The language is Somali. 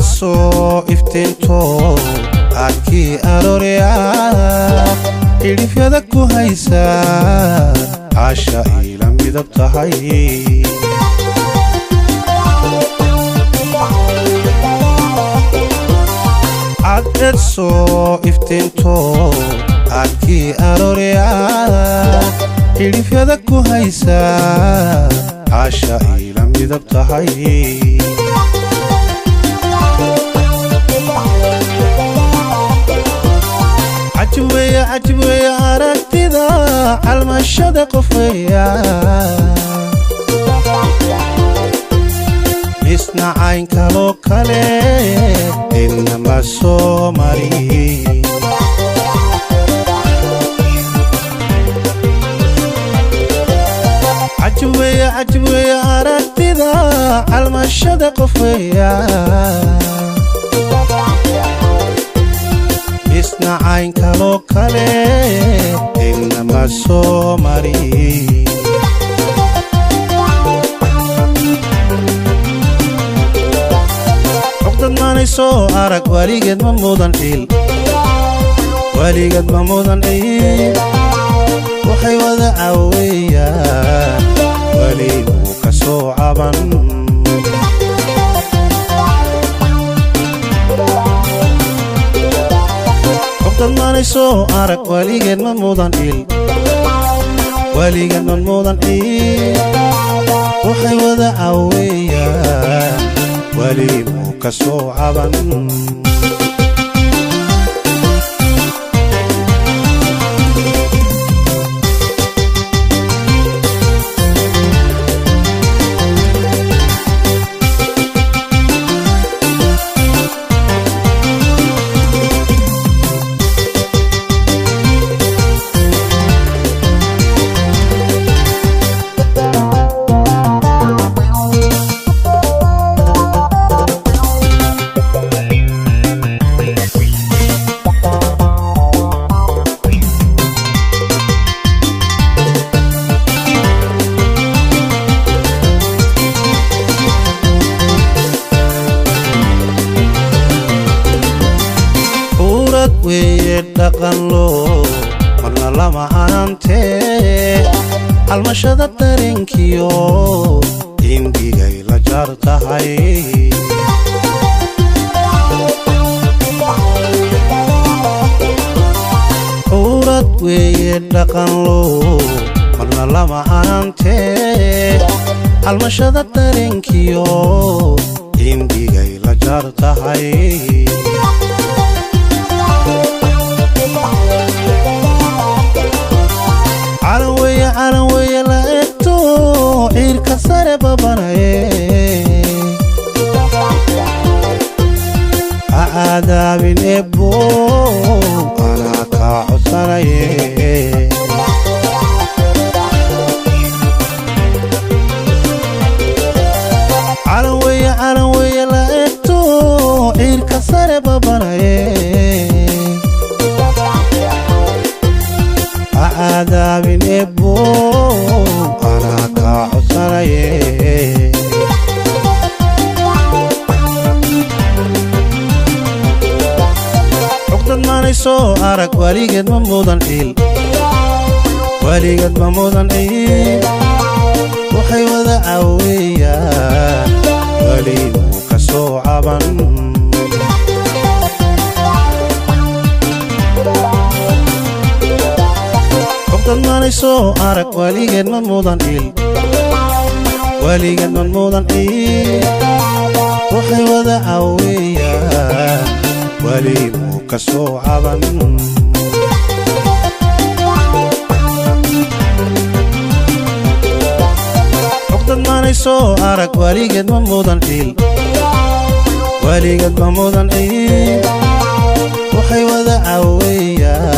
soo iftiinto arkii arooryaa ilifyada ku haysaa caasha ila midab tahay عدد سو افتنتو arkii arooryaa ilifyada ku haysaa caasha ila midab tahay عجب ويا aragtida calmashada qofaya isna cayn kaloo kale inama soo mari عجب ويا aragtida calmashada qofaya isna cayn kaloo kale inama soo mari soo arag waligeed ma mudan il waligeed ma mudan il waxay wada caawiyaan wali uu ka soo caban qoftan soo arag waligeed ma mudan il waligeed ma mudan il waxay wada caawiyaan wali كسو عبن dhaqan loo marna lama ahaantee almashada dareenkiyo indigay la jaar tahay urad weeye dhaqan loo marna lama ahaantee almashada dareenkiyo indigay la jaar tahay عالم ويا لقيتو عير كسر بابناي عادا من ابو انا كعسراي عالم ويا لقيتو عير كسر بابناي عادا من ابو انا كعسراي عقدت ماني سو ارك وليقد ممودن إل وليقد ممودن إل وحي وذا عويا ولي كسو عبن عقدت سو أرك وليقد من موضن إل وليقد من موضن إل وحي وذا عويا ولي كسو عبن عقدت سو أرك وليقد من موضن إل وليقد من موضن إل وحي وذا عويا